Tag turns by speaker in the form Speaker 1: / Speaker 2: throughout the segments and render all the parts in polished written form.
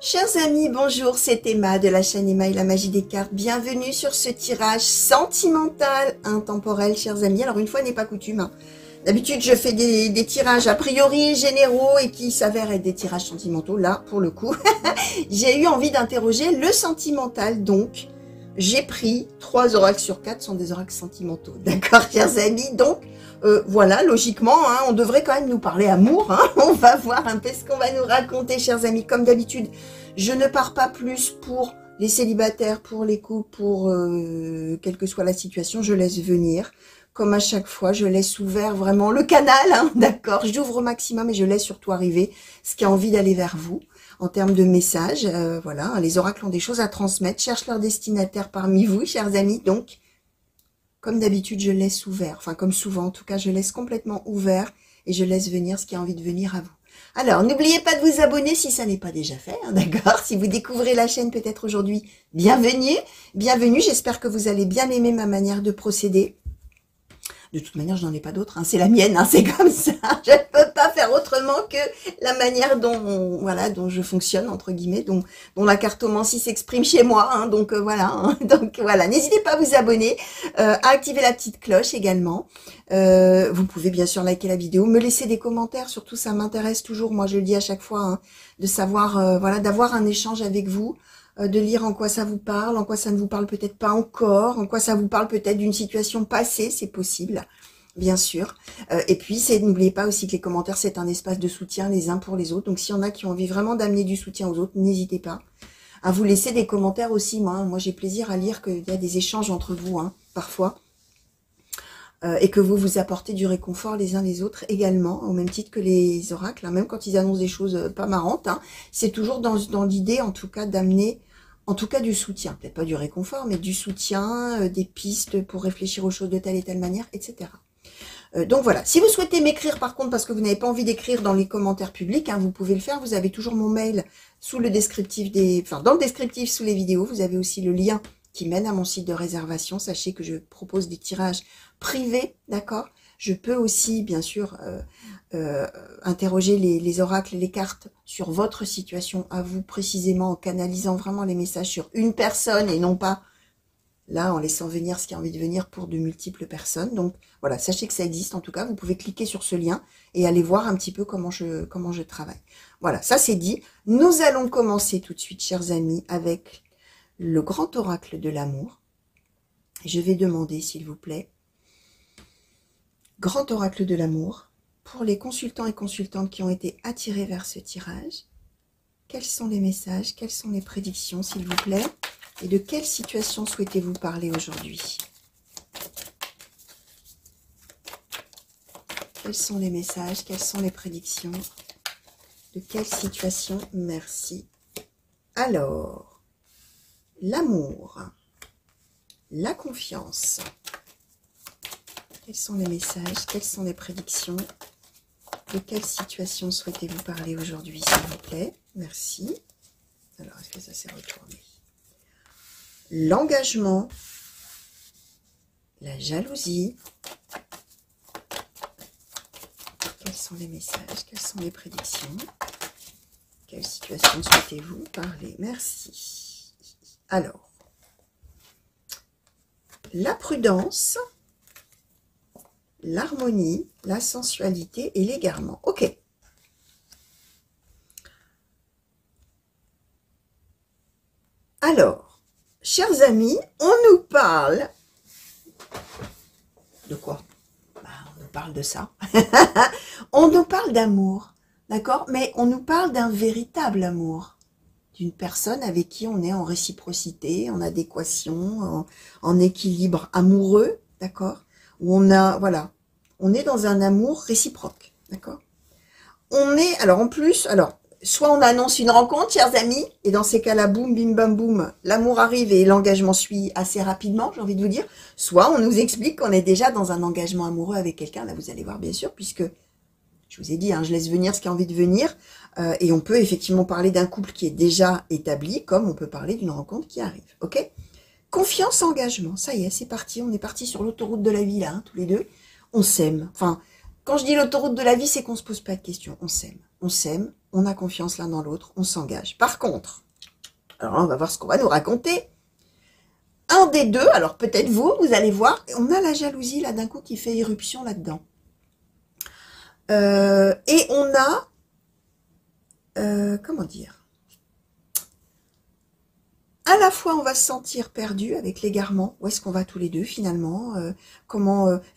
Speaker 1: Chers amis, bonjour, c'est Emma de la chaîne Emma et la magie des cartes. Bienvenue sur ce tirage sentimental intemporel, chers amis. Alors, une fois n'est pas coutume, hein. D'habitude, je fais des tirages a priori généraux et qui s'avèrent être des tirages sentimentaux. Là, pour le coup, j'ai eu envie d'interroger le sentimental. Donc, j'ai pris 3 oracles sur 4 sont des oracles sentimentaux. D'accord, chers amis. Donc, voilà, logiquement, hein, on devrait quand même nous parler amour. Hein. On va voir un peu ce qu'on va nous raconter, chers amis. Comme d'habitude, je ne pars pas plus pour les célibataires, pour les couples, pour quelle que soit la situation. Je laisse venir. Comme à chaque fois, je laisse ouvert vraiment le canal. Hein, d'accord, j'ouvre au maximum et je laisse surtout arriver ce qui a envie d'aller vers vous. En termes de messages, voilà, les oracles ont des choses à transmettre. Cherchent leur destinataire parmi vous, chers amis. Donc, comme d'habitude, je laisse ouvert. Enfin, comme souvent, en tout cas, je laisse complètement ouvert et je laisse venir ce qui a envie de venir à vous. Alors, n'oubliez pas de vous abonner si ça n'est pas déjà fait, hein, d'accord? Si vous découvrez la chaîne peut-être aujourd'hui, bienvenue. Bienvenue, j'espère que vous allez bien aimer ma manière de procéder. De toute manière, je n'en ai pas d'autre, hein, c'est la mienne, hein, c'est comme ça. Je ne peux pas faire autrement que la manière dont, voilà, dont je fonctionne, entre guillemets, dont la cartomancie s'exprime chez moi. Hein, donc, voilà, hein, donc voilà. N'hésitez pas à vous abonner, à activer la petite cloche également. Vous pouvez bien sûr liker la vidéo, me laisser des commentaires, surtout ça m'intéresse toujours, moi je le dis à chaque fois, hein, de savoir, voilà, d'avoir un échange avec vous. De lire en quoi ça vous parle, en quoi ça ne vous parle peut-être pas encore, en quoi ça vous parle peut-être d'une situation passée, c'est possible, bien sûr. Et puis, n'oubliez pas aussi que les commentaires, c'est un espace de soutien les uns pour les autres. Donc, s'il y en a qui ont envie vraiment d'amener du soutien aux autres, n'hésitez pas à vous laisser des commentaires aussi. Moi j'ai plaisir à lire qu'il y a des échanges entre vous, hein, parfois. Et que vous vous apportez du réconfort les uns les autres également, au même titre que les oracles, hein, même quand ils annoncent des choses pas marrantes, hein, c'est toujours dans l'idée, en tout cas, d'amener, en tout cas, du soutien, peut-être pas du réconfort, mais du soutien, des pistes pour réfléchir aux choses de telle et telle manière, etc. Donc voilà, si vous souhaitez m'écrire par contre, parce que vous n'avez pas envie d'écrire dans les commentaires publics, hein, vous pouvez le faire, vous avez toujours mon mail sous le descriptif dans le descriptif sous les vidéos, vous avez aussi le lien qui mène à mon site de réservation. Sachez que je propose des tirages privés, d'accord? Je peux aussi, bien sûr, interroger les oracles et les cartes sur votre situation à vous précisément, en canalisant vraiment les messages sur une personne et non pas, là, en laissant venir ce qui a envie de venir pour de multiples personnes. Donc, voilà, sachez que ça existe en tout cas. Vous pouvez cliquer sur ce lien et aller voir un petit peu comment je travaille. Voilà, ça c'est dit. Nous allons commencer tout de suite, chers amis, avec le grand oracle de l'amour. Je vais demander, s'il vous plaît, grand oracle de l'amour, pour les consultants et consultantes qui ont été attirés vers ce tirage, quels sont les messages, quelles sont les prédictions, s'il vous plaît, et de quelle situation souhaitez-vous parler aujourd'hui? Quels sont les messages, quelles sont les prédictions, de quelle situation? Merci. Alors, l'amour, la confiance. Quels sont les messages? Quelles sont les prédictions? De quelle situation souhaitez-vous parler aujourd'hui, s'il vous plaît? Merci. Alors, est-ce que ça s'est retourné? L'engagement, la jalousie. Quels sont les messages? Quelles sont les prédictions? Quelle situation souhaitez-vous parler? Merci. Alors, la prudence, l'harmonie, la sensualité et l'égarement. Ok. Alors, chers amis, on nous parle de quoi? On nous parle de ça. On nous parle d'amour, d'accord? Mais on nous parle d'un véritable amour. D'une personne avec qui on est en réciprocité, en adéquation, en équilibre amoureux, d'accord? Où on a, voilà, on est dans un amour réciproque, d'accord? On est, alors en plus, alors, soit on annonce une rencontre, chers amis, et dans ces cas-là, boum, bim, bam, boum, l'amour arrive et l'engagement suit assez rapidement, j'ai envie de vous dire. Soit on nous explique qu'on est déjà dans un engagement amoureux avec quelqu'un, là vous allez voir bien sûr, puisque, je vous ai dit, hein, je laisse venir ce qui a envie de venir, et on peut effectivement parler d'un couple qui est déjà établi, comme on peut parler d'une rencontre qui arrive, ok? Confiance, engagement, ça y est, c'est parti, on est parti sur l'autoroute de la vie là, hein, tous les deux, on s'aime, enfin, quand je dis l'autoroute de la vie, c'est qu'on se pose pas de questions, on s'aime, on a confiance l'un dans l'autre, on s'engage. Par contre, alors là, on va voir ce qu'on va nous raconter. Un des deux, alors peut-être vous allez voir, on a la jalousie là d'un coup qui fait éruption là-dedans. Et on a, comment dire, à la fois on va se sentir perdu avec l'égarement, où est-ce qu'on va tous les deux finalement,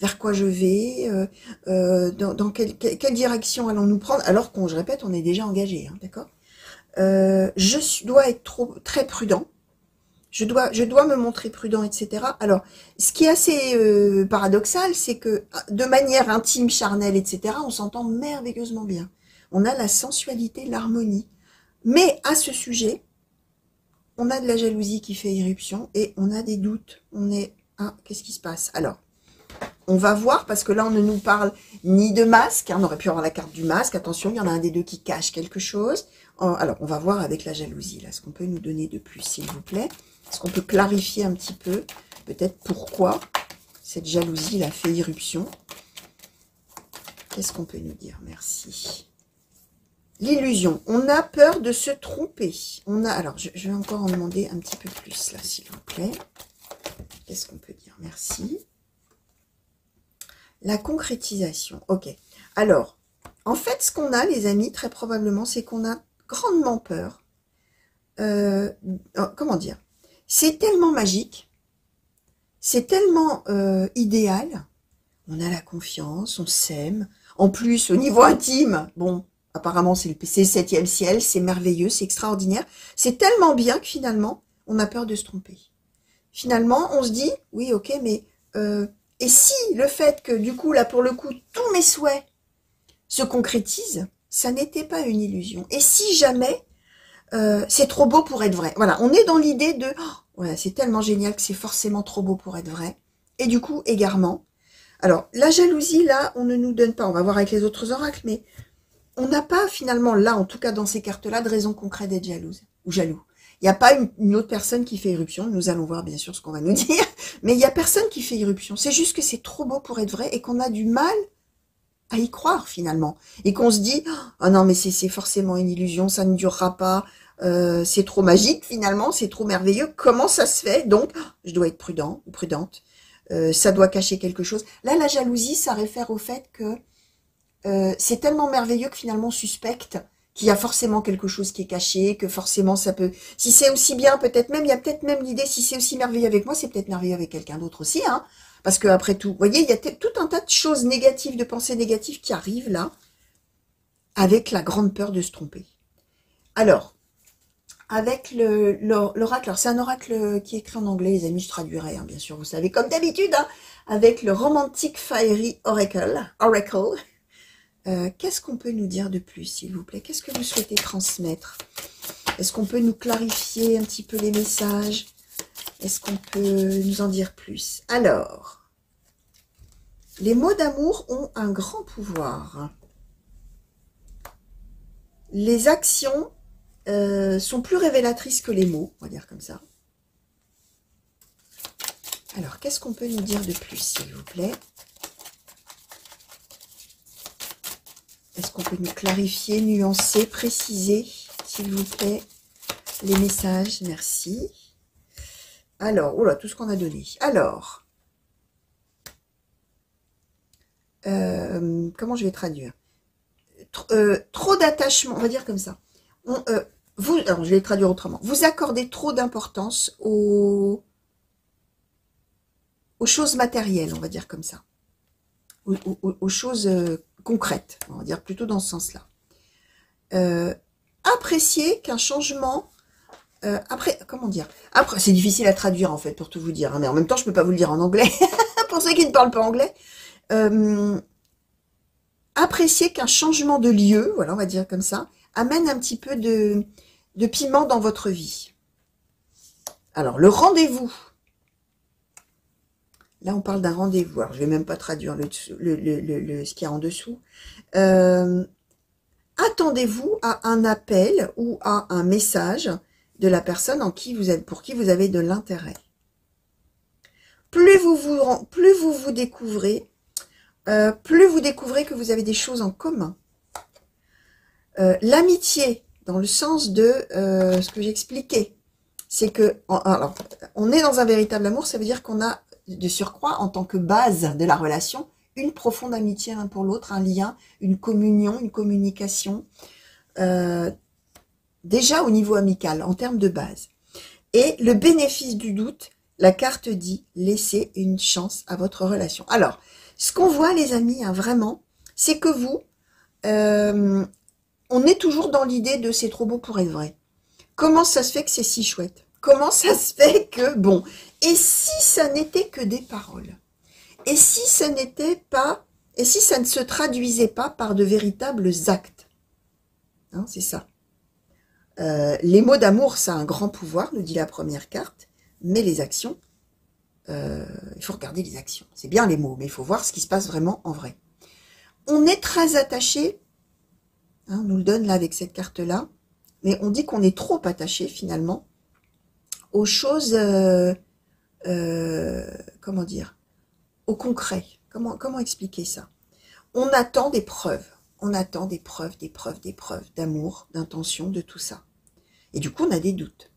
Speaker 1: vers quoi je vais, dans quelle direction allons-nous prendre, alors qu'on, je répète, on est déjà engagé, hein, d'accord. Dois être très prudent. Je dois me montrer prudent, etc. Alors, ce qui est assez paradoxal, c'est que de manière intime, charnelle, etc., on s'entend merveilleusement bien. On a la sensualité, l'harmonie. Mais à ce sujet, on a de la jalousie qui fait irruption et on a des doutes. On est, qu'est-ce qui se passe? Alors, on va voir, parce que là, on ne nous parle ni de masque. On aurait pu avoir la carte du masque. Attention, il y en a un des deux qui cache quelque chose. Alors, on va voir avec la jalousie, là, ce qu'on peut nous donner de plus, s'il vous plaît. Est-ce qu'on peut clarifier un petit peu, peut-être pourquoi cette jalousie a fait irruption? Qu'est-ce qu'on peut nous dire? Merci. L'illusion. On a peur de se tromper. Alors, je vais encore en demander un petit peu plus, là, s'il vous plaît. Qu'est-ce qu'on peut dire? Merci. La concrétisation. Ok. Alors, en fait, ce qu'on a, les amis, très probablement, c'est qu'on a grandement peur. Comment dire? C'est tellement magique, c'est tellement idéal, on a la confiance, on s'aime. En plus, au niveau intime, bon, apparemment c'est le 7e ciel, c'est merveilleux, c'est extraordinaire. C'est tellement bien que finalement, on a peur de se tromper. Finalement, on se dit, oui, ok, mais et si le fait que du coup, là pour le coup, tous mes souhaits se concrétisent, ça n'était pas une illusion. Et si jamais c'est trop beau pour être vrai. Voilà, on est dans l'idée de voilà, c'est tellement génial que c'est forcément trop beau pour être vrai. Et du coup, égarement. Alors, la jalousie, là, on ne nous donne pas, on va voir avec les autres oracles, mais on n'a pas finalement, là, en tout cas dans ces cartes-là, de raison concrète d'être jalouse ou jaloux. Il n'y a pas une autre personne qui fait irruption, nous allons voir bien sûr ce qu'on va nous dire, mais il n'y a personne qui fait irruption. C'est juste que c'est trop beau pour être vrai et qu'on a du mal à y croire finalement. Et qu'on se dit, oh non mais c'est forcément une illusion, ça ne durera pas, c'est trop magique finalement, c'est trop merveilleux, comment ça se fait? Donc, je dois être prudent ou prudente, ça doit cacher quelque chose. Là, la jalousie, ça réfère au fait que c'est tellement merveilleux que finalement on suspecte qu'il y a forcément quelque chose qui est caché, que forcément ça peut... Si c'est aussi bien, peut-être même, il y a peut-être même l'idée, si c'est aussi merveilleux avec moi, c'est peut-être merveilleux avec quelqu'un d'autre aussi, hein. Parce que après tout, vous voyez, il y a tout un tas de choses négatives, de pensées négatives qui arrivent là, avec la grande peur de se tromper. Alors, avec l'oracle, alors c'est un oracle qui est écrit en anglais, les amis, je traduirai, hein, bien sûr, vous savez, comme d'habitude, hein, avec le Romantic Fiery Oracle. Qu'est-ce qu'on peut nous dire de plus, s'il vous plaît? Qu'est-ce que vous souhaitez transmettre? Est-ce qu'on peut nous clarifier un petit peu les messages? Est-ce qu'on peut nous en dire plus? Alors, les mots d'amour ont un grand pouvoir. Les actions sont plus révélatrices que les mots, on va dire comme ça. Alors, qu'est-ce qu'on peut nous dire de plus, s'il vous plaît? Est-ce qu'on peut nous clarifier, nuancer, préciser, s'il vous plaît, les messages? Merci. Alors, oula, tout ce qu'on a donné. Alors, comment je vais traduire? Trop d'attachement, on va dire comme ça. Alors, je vais traduire autrement. Vous accordez trop d'importance aux choses matérielles, on va dire comme ça. Aux choses concrètes, on va dire plutôt dans ce sens-là. Apprécier qu'un changement... comment dire? Après, c'est difficile à traduire, en fait, pour tout vous dire. Hein, mais en même temps, je peux pas vous le dire en anglais. Pour ceux qui ne parlent pas anglais. Apprécier qu'un changement de lieu, voilà, on va dire comme ça, amène un petit peu de piment dans votre vie. Alors, le rendez-vous. Là, on parle d'un rendez-vous. Alors, je vais même pas traduire ce qu'il y a en dessous. Attendez-vous à un appel ou à un message de la personne pour qui vous avez de l'intérêt. Plus vous découvrez, plus vous découvrez que vous avez des choses en commun. L'amitié, dans le sens de ce que j'expliquais, c'est que, alors, on est dans un véritable amour, ça veut dire qu'on a de surcroît, en tant que base de la relation, une profonde amitié l'un pour l'autre, un lien, une communion, une communication, déjà au niveau amical, en termes de base. Et le bénéfice du doute, la carte dit, laissez une chance à votre relation. Alors, ce qu'on voit, les amis, hein, vraiment, c'est que vous, on est toujours dans l'idée de c'est trop beau pour être vrai. Comment ça se fait que c'est si chouette? Comment ça se fait que, bon, et si ça n'était que des paroles? Et si ça n'était pas, et si ça ne se traduisait pas par de véritables actes? Hein, c'est ça. Les mots d'amour, ça a un grand pouvoir, nous dit la première carte, mais les actions, il faut regarder les actions. C'est bien les mots, mais il faut voir ce qui se passe vraiment en vrai. On est très attaché, hein, on nous le donne là avec cette carte-là, mais on dit qu'on est trop attaché finalement aux choses, comment dire, au concret. Comment expliquer ça? On attend des preuves. On attend des preuves, des preuves, des preuves d'amour, d'intention, de tout ça. Et du coup, on a des doutes.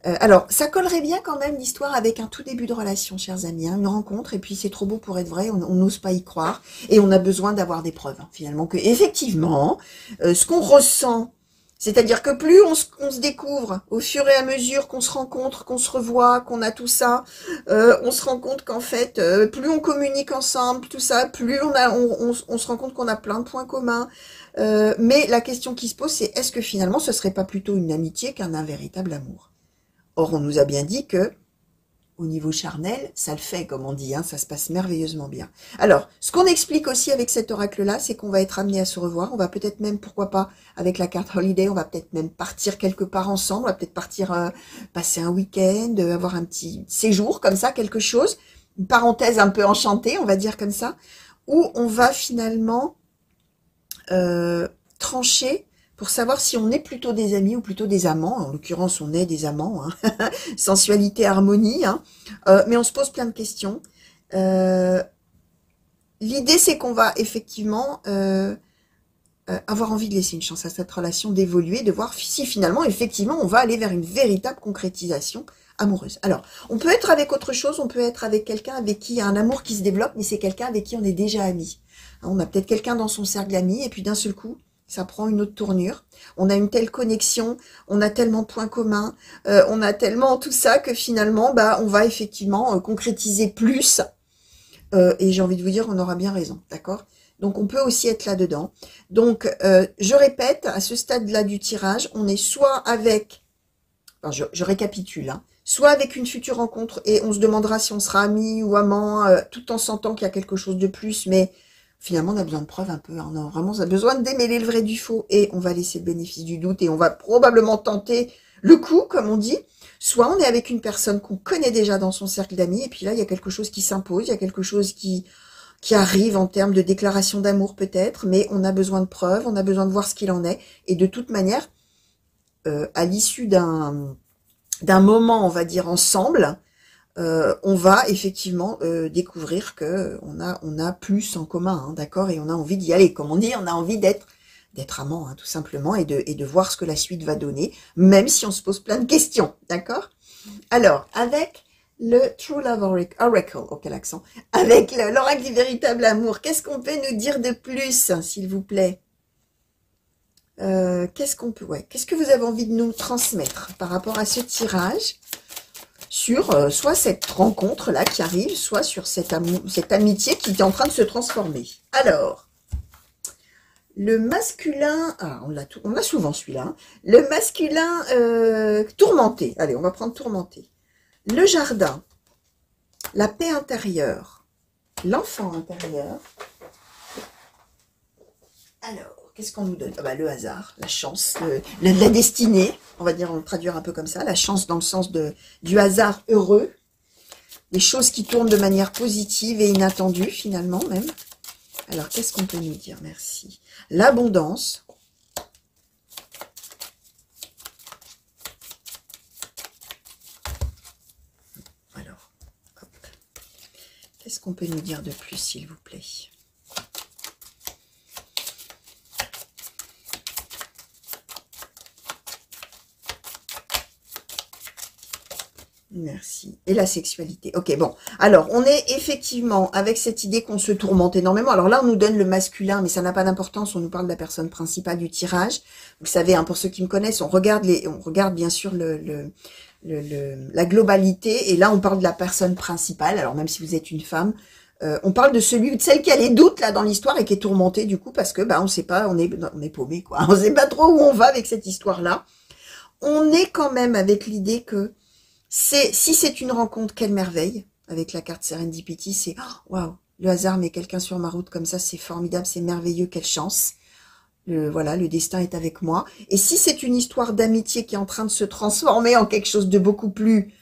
Speaker 1: Alors, ça collerait bien quand même l'histoire avec un tout début de relation, chers amis, hein, une rencontre, et puis c'est trop beau pour être vrai, on n'ose pas y croire, et on a besoin d'avoir des preuves, hein, finalement, que effectivement, ce qu'on ressent, c'est-à-dire que plus on se découvre au fur et à mesure qu'on se rencontre, qu'on se revoit, qu'on a tout ça, on se rend compte qu'en fait, plus on communique ensemble, tout ça, plus on se rend compte qu'on a plein de points communs. Mais la question qui se pose, c'est est-ce que finalement, ce serait pas plutôt une amitié qu'un véritable amour? Or, on nous a bien dit que, au niveau charnel, ça le fait, comme on dit, hein, ça se passe merveilleusement bien. Alors, ce qu'on explique aussi avec cet oracle-là, c'est qu'on va être amené à se revoir. On va peut-être même, pourquoi pas, avec la carte Holiday, on va peut-être même partir quelque part ensemble. On va peut-être partir passer un week-end, avoir un petit séjour, comme ça, quelque chose. Une parenthèse un peu enchantée, on va dire comme ça, où on va finalement trancher pour savoir si on est plutôt des amis ou plutôt des amants. En l'occurrence, on est des amants, hein. Sensualité, harmonie, hein. Mais on se pose plein de questions. L'idée, c'est qu'on va effectivement avoir envie de laisser une chance à cette relation d'évoluer, de voir si finalement, effectivement, on va aller vers une véritable concrétisation amoureuse. Alors, on peut être avec autre chose, on peut être avec quelqu'un avec qui il y a un amour qui se développe, mais c'est quelqu'un avec qui on est déjà amis. On a peut-être quelqu'un dans son cercle d'amis, et puis d'un seul coup, ça prend une autre tournure. On a une telle connexion, on a tellement de points communs, on a tellement tout ça que finalement, bah, on va effectivement concrétiser plus. Et j'ai envie de vous dire, on aura bien raison, d'accord? Donc, on peut aussi être là-dedans. Donc, je répète, à ce stade-là du tirage, on est soit avec, enfin, je récapitule, hein, soit avec une future rencontre et on se demandera si on sera amis ou amants, tout en sentant qu'il y a quelque chose de plus, mais finalement, on a besoin de preuves un peu. Hein, non, vraiment, on a besoin de démêler le vrai du faux et on va laisser le bénéfice du doute et on va probablement tenter le coup, comme on dit. Soit on est avec une personne qu'on connaît déjà dans son cercle d'amis et puis là, il y a quelque chose qui s'impose, il y a quelque chose qui arrive en termes de déclaration d'amour peut-être, mais on a besoin de preuves, on a besoin de voir ce qu'il en est. Et de toute manière, à l'issue d'un moment, on va dire, ensemble, on va effectivement découvrir que on a plus en commun, hein, d'accord, et on a envie d'y aller, comme on dit, on a envie d'être amant, hein, tout simplement, et de voir ce que la suite va donner, même si on se pose plein de questions, d'accord. Alors, avec le True Love Oracle, oh quel accent, avec l'oracle du véritable amour, qu'est-ce qu'on peut nous dire de plus, s'il vous plaît? Qu'est-ce que vous avez envie de nous transmettre par rapport à ce tirage sur soit cette rencontre-là qui arrive, soit sur cette amitié qui est en train de se transformer. Alors, le masculin, on l'a souvent celui-là, hein, le masculin tourmenté, allez, on va prendre tourmenté, le jardin, la paix intérieure, l'enfant intérieur. Alors, qu'est-ce qu'on nous donne? Le hasard, la chance, la destinée, on va dire, on va le traduire un peu comme ça, la chance dans le sens du hasard heureux, des choses qui tournent de manière positive et inattendue finalement même. Alors, qu'est-ce qu'on peut nous dire? Merci. L'abondance. Alors, qu'est-ce qu'on peut nous dire de plus, s'il vous plaît? Merci. Et la sexualité. Ok, bon. Alors, on est effectivement avec cette idée qu'on se tourmente énormément. Alors là, on nous donne le masculin, mais ça n'a pas d'importance. On nous parle de la personne principale du tirage. Vous savez, hein, pour ceux qui me connaissent, on regarde bien sûr la globalité. Et là, on parle de la personne principale. Alors, même si vous êtes une femme, on parle de celle qui a les doutes là dans l'histoire et qui est tourmentée du coup parce que on sait pas, on est paumé quoi. On sait pas trop où on va avec cette histoire-là. On est quand même avec l'idée que si c'est une rencontre, quelle merveille, avec la carte Serendipity, c'est waouh, le hasard met quelqu'un sur ma route comme ça, c'est formidable, c'est merveilleux, quelle chance. Voilà, le destin est avec moi. Et si c'est une histoire d'amitié qui est en train de se transformer en quelque chose de beaucoup plus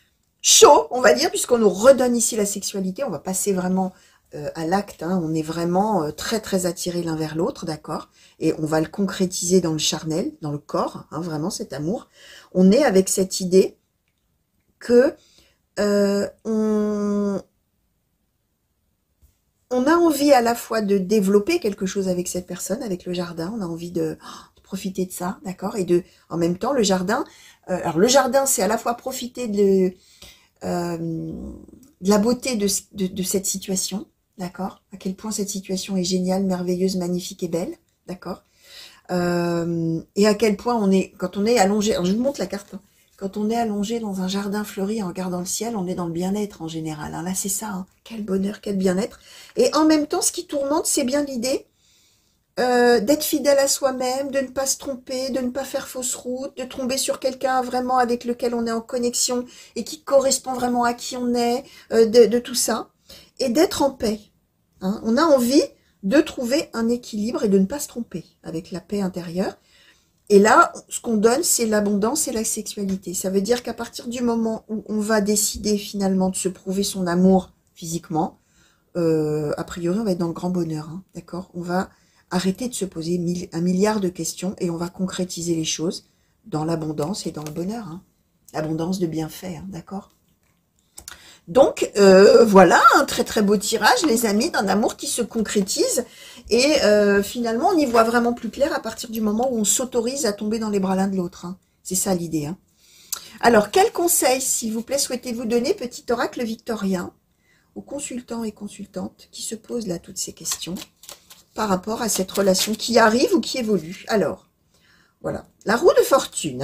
Speaker 1: chaud, on va dire, puisqu'on nous redonne ici la sexualité, on va passer vraiment à l'acte, hein, on est vraiment très très attirés l'un vers l'autre, d'accord, et on va le concrétiser dans le charnel, dans le corps, hein, vraiment cet amour. On est avec cette idée que on a envie à la fois de développer quelque chose avec cette personne, avec le jardin, on a envie de profiter de ça, d'accord, et en même temps, le jardin, alors le jardin, c'est à la fois profiter de la beauté de cette situation, d'accord, à quel point cette situation est géniale, merveilleuse, magnifique et belle, d'accord, et à quel point quand on est allongé, alors je vous montre la carte, hein. Quand on est allongé dans un jardin fleuri en regardant le ciel, on est dans le bien-être en général. Hein. Là, c'est ça. Hein. Quel bonheur, quel bien-être. Et en même temps, ce qui tourmente, c'est bien l'idée d'être fidèle à soi-même, de ne pas se tromper, de ne pas faire fausse route, de tomber sur quelqu'un vraiment avec lequel on est en connexion et qui correspond vraiment à qui on est, de tout ça. Et d'être en paix. Hein. On a envie de trouver un équilibre et de ne pas se tromper avec la paix intérieure. Et là, ce qu'on donne, c'est l'abondance et la sexualité. Ça veut dire qu'à partir du moment où on va décider finalement de se prouver son amour physiquement, a priori, on va être dans le grand bonheur, hein, d'accord? On va arrêter de se poser un milliard de questions et on va concrétiser les choses dans l'abondance et dans le bonheur. Hein. L'abondance de bienfaits, hein, d'accord? Donc, voilà, un très très beau tirage, les amis, d'un amour qui se concrétise. Et finalement, on y voit vraiment plus clair à partir du moment où on s'autorise à tomber dans les bras l'un de l'autre. Hein. C'est ça l'idée. Hein. Alors, quel conseil, s'il vous plaît, souhaitez-vous donner, petit oracle victorien, aux consultants et consultantes qui se posent là toutes ces questions par rapport à cette relation qui arrive ou qui évolue? Alors, voilà, la roue de fortune.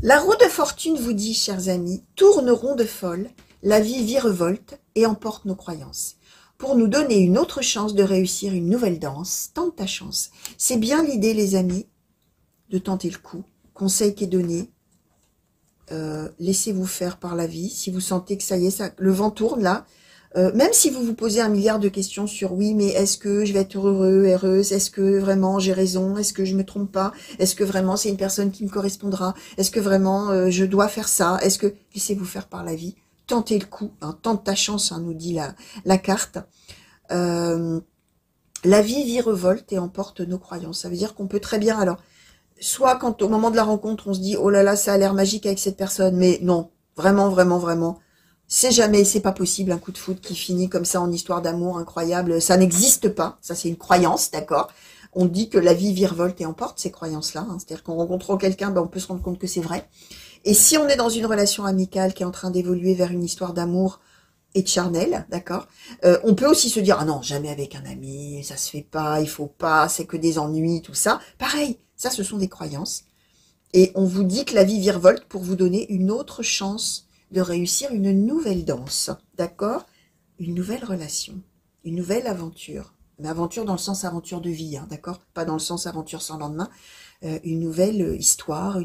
Speaker 1: La roue de fortune vous dit, chers amis, tourne ronde folle, la vie virevolte et emporte nos croyances. Pour nous donner une autre chance de réussir une nouvelle danse, tente ta chance. C'est bien l'idée, les amis, de tenter le coup. Conseil qui est donné, laissez-vous faire par la vie. Si vous sentez que ça y est, le vent tourne là, même si vous vous posez un milliard de questions sur oui, mais est-ce que je vais être heureux, heureuse, est-ce que vraiment j'ai raison, est-ce que je me trompe pas, est-ce que vraiment c'est une personne qui me correspondra, est-ce que vraiment je dois faire ça, est-ce que laissez-vous faire par la vie, tentez le coup, hein, tente ta chance, hein, nous dit la carte. La vie virevolte et emporte nos croyances. Ça veut dire qu'on peut très bien, alors, soit quand au moment de la rencontre on se dit oh là là ça a l'air magique avec cette personne, mais non, vraiment, vraiment, vraiment. C'est pas possible un coup de foudre qui finit comme ça en histoire d'amour incroyable. Ça n'existe pas. Ça, c'est une croyance, d'accord? On dit que la vie virevolte et emporte ces croyances-là. Hein. C'est-à-dire qu'en rencontrant quelqu'un, on peut se rendre compte que c'est vrai. Et si on est dans une relation amicale qui est en train d'évoluer vers une histoire d'amour et de charnel, d'accord, on peut aussi se dire ah non, jamais avec un ami, ça se fait pas, il faut pas, c'est que des ennuis, tout ça. Pareil, ça, ce sont des croyances. Et on vous dit que la vie virevolte pour vous donner une autre chance de réussir une nouvelle danse, d'accord? Une nouvelle relation, une nouvelle aventure. Mais aventure dans le sens aventure de vie, hein, d'accord? Pas dans le sens aventure sans lendemain. Une nouvelle histoire,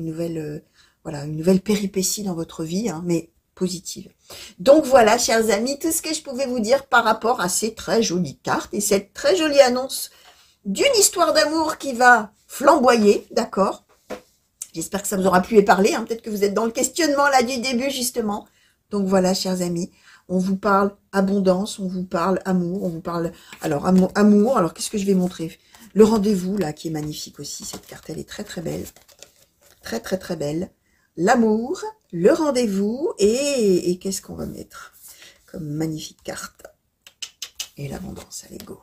Speaker 1: voilà, une nouvelle péripétie dans votre vie, hein, mais positive. Donc voilà, chers amis, tout ce que je pouvais vous dire par rapport à ces très jolies cartes et cette très jolie annonce d'une histoire d'amour qui va flamboyer, d'accord? J'espère que ça vous aura plu et parlé. Hein. Peut-être que vous êtes dans le questionnement là du début, justement. Donc voilà, chers amis, on vous parle abondance, on vous parle amour, on vous parle... Alors, amour, alors qu'est-ce que je vais montrer? Le rendez-vous, là, qui est magnifique aussi. Cette carte, elle est très, très belle. Très, très, très belle. L'amour, le rendez-vous et qu'est-ce qu'on va mettre comme magnifique carte? Et l'abondance, allez, go.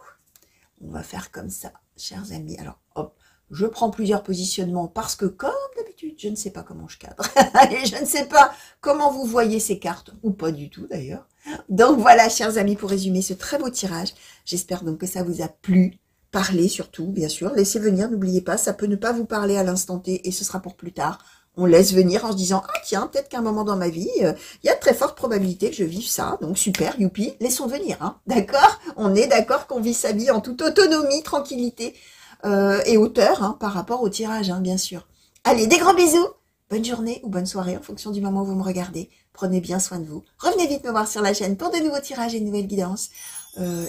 Speaker 1: On va faire comme ça, chers amis. Alors, hop. Je prends plusieurs positionnements parce que, comme d'habitude, je ne sais pas comment je cadre. Et je ne sais pas comment vous voyez ces cartes, ou pas du tout d'ailleurs. Donc voilà, chers amis, pour résumer ce très beau tirage. J'espère donc que ça vous a plu. Parlez surtout, bien sûr. Laissez venir, n'oubliez pas, ça peut ne pas vous parler à l'instant T et ce sera pour plus tard. On laisse venir en se disant, ah tiens, peut-être qu'à un moment dans ma vie, il y a de très fortes probabilités que je vive ça. Donc super, youpi, laissons venir. Hein, d'accord? On est d'accord qu'on vit sa vie en toute autonomie, tranquillité et hauteur hein, par rapport au tirage, hein, bien sûr. Allez, des grands bisous. Bonne journée ou bonne soirée en fonction du moment où vous me regardez. Prenez bien soin de vous. Revenez vite me voir sur la chaîne pour de nouveaux tirages et de nouvelles guidances.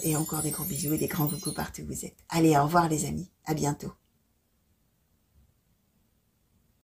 Speaker 1: Et encore des gros bisous et des grands coucous partout où vous êtes. Allez, au revoir les amis. À bientôt.